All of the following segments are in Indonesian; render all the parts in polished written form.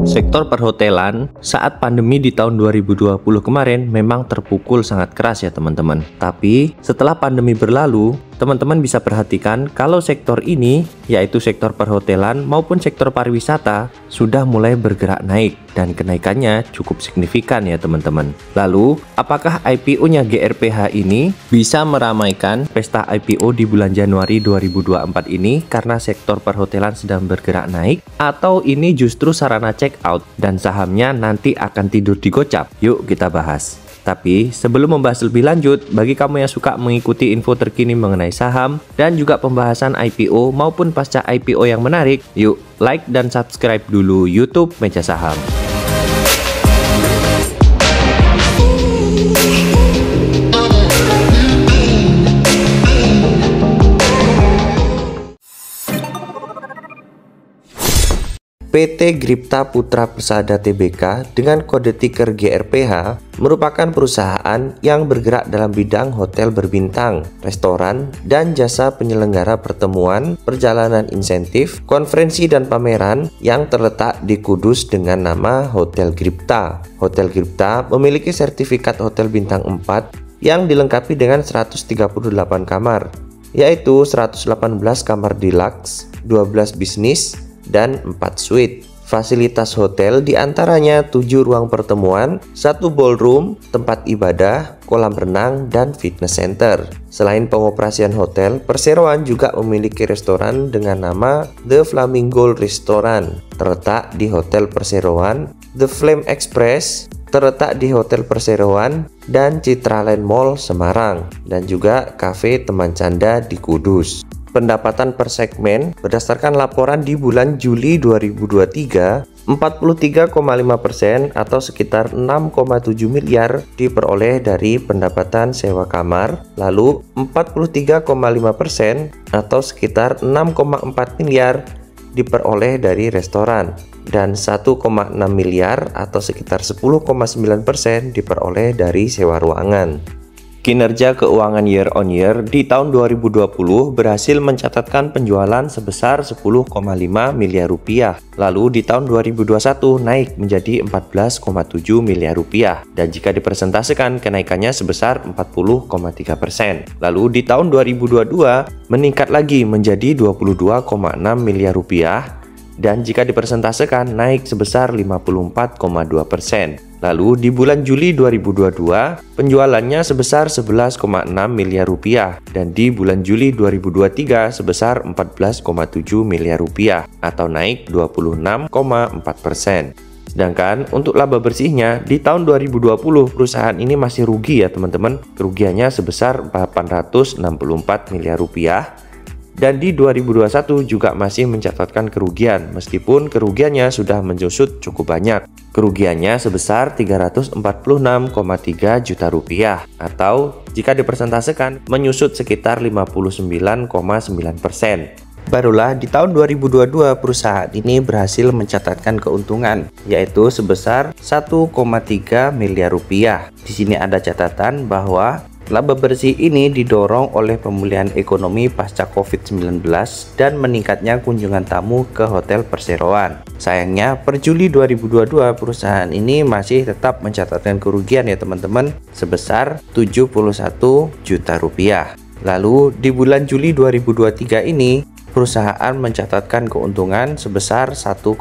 Sektor perhotelan saat pandemi di tahun 2020 kemarin memang terpukul sangat keras ya teman-teman. Tapi setelah pandemi berlalu, teman-teman bisa perhatikan kalau sektor ini, yaitu sektor perhotelan maupun sektor pariwisata, sudah mulai bergerak naik dan kenaikannya cukup signifikan ya teman-teman. Lalu, apakah IPO-nya GRPH ini bisa meramaikan pesta IPO di bulan Januari 2024 ini karena sektor perhotelan sedang bergerak naik? Atau ini justru sarana check out dan sahamnya nanti akan tidur di gocap? Yuk kita bahas. Tapi sebelum membahas lebih lanjut, bagi kamu yang suka mengikuti info terkini mengenai saham dan juga pembahasan IPO maupun pasca IPO yang menarik, yuk like dan subscribe dulu YouTube Meja Saham. PT Gripta Putra Persada Tbk dengan kode tiker GRPH merupakan perusahaan yang bergerak dalam bidang hotel berbintang, restoran, dan jasa penyelenggara pertemuan, perjalanan insentif, konferensi dan pameran yang terletak di Kudus dengan nama Hotel Gripta. Hotel Gripta memiliki sertifikat hotel bintang 4 yang dilengkapi dengan 138 kamar, yaitu 118 kamar deluxe, 12 bisnis, dan 4 suite. Fasilitas hotel diantaranya 7 ruang pertemuan, 1 ballroom, tempat ibadah, kolam renang, dan fitness center. Selain pengoperasian hotel, perseroan juga memiliki restoran dengan nama The Flamingo Restaurant, terletak di Hotel Perseroan, The Flame Express, terletak di Hotel Perseroan, dan Citraland Mall Semarang, dan juga Cafe Teman Canda di Kudus. Pendapatan per segmen berdasarkan laporan di bulan Juli 2023, 43,5% atau sekitar 6,7 miliar diperoleh dari pendapatan sewa kamar, lalu 43,5% atau sekitar 6,4 miliar diperoleh dari restoran, dan 1,6 miliar atau sekitar 10,9% diperoleh dari sewa ruangan. Kinerja keuangan year on year di tahun 2020 berhasil mencatatkan penjualan sebesar 10,5 miliar rupiah. Lalu di tahun 2021 naik menjadi 14,7 miliar rupiah. Dan jika dipresentasikan kenaikannya sebesar 40,3%. Lalu di tahun 2022 meningkat lagi menjadi 22,6 miliar rupiah. Dan jika dipresentasikan naik sebesar 54,2%. Lalu di bulan Juli 2022 penjualannya sebesar 11,6 miliar rupiah dan di bulan Juli 2023 sebesar 14,7 miliar rupiah atau naik 26,4%. Sedangkan untuk laba bersihnya di tahun 2020 perusahaan ini masih rugi ya teman-teman. Kerugiannya sebesar 864 miliar rupiah. Dan di 2021 juga masih mencatatkan kerugian, meskipun kerugiannya sudah menyusut cukup banyak. Kerugiannya sebesar 346,3 juta rupiah, atau jika dipresentasikan menyusut sekitar 59,9%. Barulah di tahun 2022 perusahaan ini berhasil mencatatkan keuntungan, yaitu sebesar 1,3 miliar rupiah. Di sini ada catatan bahwa laba bersih ini didorong oleh pemulihan ekonomi pasca COVID-19 dan meningkatnya kunjungan tamu ke Hotel Perseroan. Sayangnya, per Juli 2022 perusahaan ini masih tetap mencatatkan kerugian ya teman-teman sebesar 71 juta rupiah. Lalu di bulan Juli 2023 ini perusahaan mencatatkan keuntungan sebesar 1,4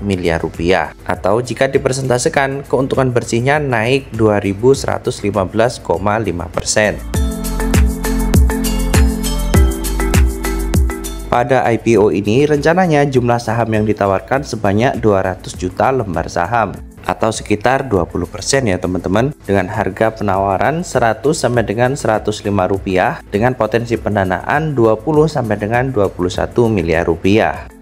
miliar rupiah, atau jika dipresentasikan keuntungan bersihnya naik 2115,5%. Pada IPO ini rencananya jumlah saham yang ditawarkan sebanyak 200 juta lembar saham, atau sekitar 20% ya teman-teman, dengan harga penawaran 100 sampai dengan 105 rupiah dengan potensi pendanaan 20 sampai dengan 21 miliar rupiah.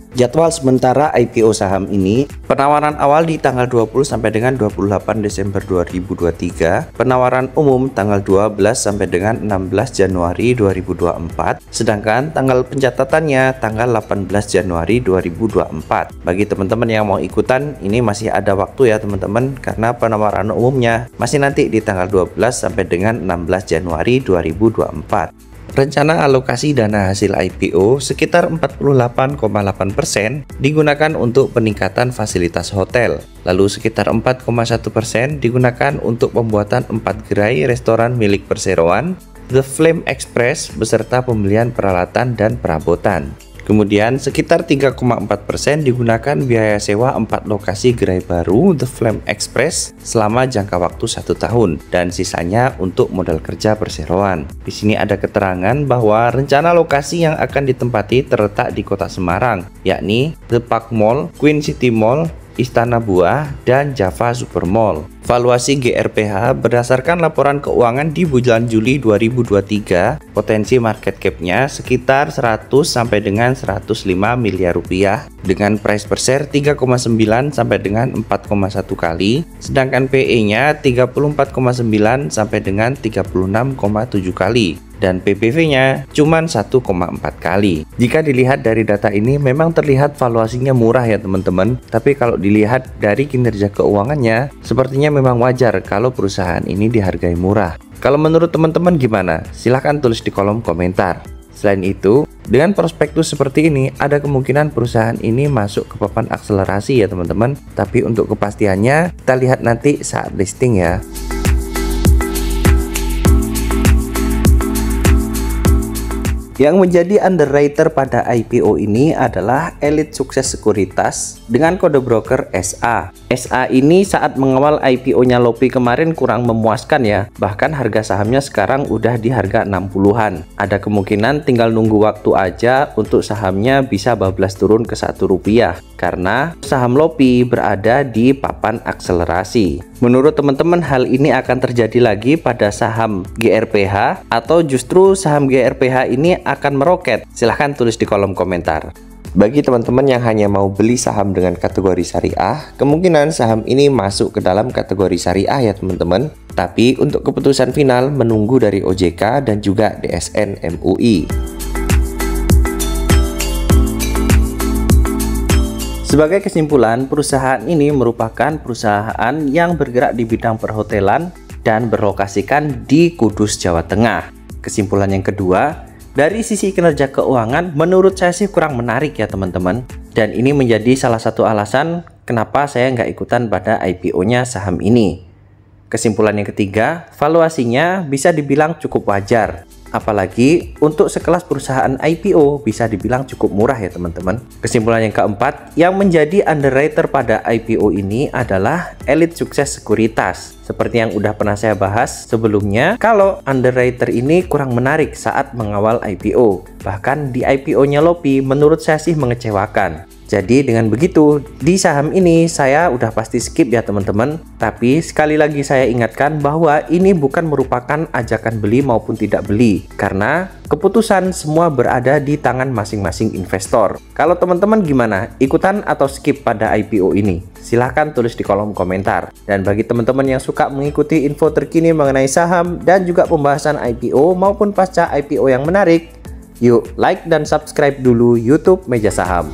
Jadwal sementara IPO saham ini, penawaran awal di tanggal 20 sampai dengan 28 Desember 2023, penawaran umum tanggal 12 sampai dengan 16 Januari 2024, sedangkan tanggal pencatatannya tanggal 18 Januari 2024. Bagi teman-teman yang mau ikutan, ini masih ada waktu ya teman-teman, karena penawaran umumnya masih nanti di tanggal 12 sampai dengan 16 Januari 2024. Rencana alokasi dana hasil IPO sekitar 48,8% digunakan untuk peningkatan fasilitas hotel, lalu sekitar 4,1% digunakan untuk pembuatan 4 gerai restoran milik perseroan, The Flame Express beserta pembelian peralatan dan perabotan. Kemudian sekitar 3,4% digunakan biaya sewa 4 lokasi gerai baru The Flame Express selama jangka waktu 1 tahun, dan sisanya untuk modal kerja perseroan. Di sini ada keterangan bahwa rencana lokasi yang akan ditempati terletak di Kota Semarang, yakni The Park Mall, Queen City Mall, Istana Buah, dan Java Super Mall. Valuasi GRPH berdasarkan laporan keuangan di bulan Juli 2023, potensi market cap-nya sekitar 100 sampai dengan 105 miliar rupiah dengan price per share 3,9 sampai dengan 4,1 kali, sedangkan PE-nya 34,9 sampai dengan 36,7 kali. Dan PBV-nya cuma 1,4 kali. Jika dilihat dari data ini memang terlihat valuasinya murah ya teman-teman, tapi kalau dilihat dari kinerja keuangannya sepertinya memang wajar kalau perusahaan ini dihargai murah. Kalau menurut teman-teman gimana? Silahkan tulis di kolom komentar. Selain itu, dengan prospektus seperti ini ada kemungkinan perusahaan ini masuk ke papan akselerasi ya teman-teman, tapi untuk kepastiannya kita lihat nanti saat listing ya. Yang menjadi underwriter pada IPO ini adalah Elite Sukses Sekuritas dengan kode broker SA. SA ini saat mengawal IPO-nya Lopi kemarin kurang memuaskan ya. Bahkan harga sahamnya sekarang udah di harga 60-an. Ada kemungkinan tinggal nunggu waktu aja untuk sahamnya bisa bablas turun ke Rp1 karena saham Lopi berada di papan akselerasi. Menurut teman-teman hal ini akan terjadi lagi pada saham GRPH atau justru saham GRPH ini akan meroket? Silahkan tulis di kolom komentar. Bagi teman-teman yang hanya mau beli saham dengan kategori syariah, kemungkinan saham ini masuk ke dalam kategori syariah ya teman-teman. Tapi untuk keputusan final menunggu dari OJK dan juga DSN MUI. Sebagai kesimpulan, perusahaan ini merupakan perusahaan yang bergerak di bidang perhotelan dan berlokasikan di Kudus, Jawa Tengah. Kesimpulan yang kedua, dari sisi kinerja keuangan menurut saya sih kurang menarik ya teman-teman. Dan ini menjadi salah satu alasan kenapa saya nggak ikutan pada IPO-nya saham ini. Kesimpulan yang ketiga, valuasinya bisa dibilang cukup wajar. Apalagi untuk sekelas perusahaan IPO bisa dibilang cukup murah ya teman-teman. Kesimpulan yang keempat, yang menjadi underwriter pada IPO ini adalah Elite Sukses Sekuritas. Seperti yang udah pernah saya bahas sebelumnya, kalau underwriter ini kurang menarik saat mengawal IPO. Bahkan di IPO-nya Lopi menurut saya sih mengecewakan. Jadi dengan begitu, di saham ini saya udah pasti skip ya teman-teman. Tapi sekali lagi saya ingatkan bahwa ini bukan merupakan ajakan beli maupun tidak beli. Karena keputusan semua berada di tangan masing-masing investor. Kalau teman-teman gimana? Ikutan atau skip pada IPO ini? Silahkan tulis di kolom komentar. Dan bagi teman-teman yang suka mengikuti info terkini mengenai saham dan juga pembahasan IPO maupun pasca IPO yang menarik, yuk like dan subscribe dulu YouTube Meja Saham.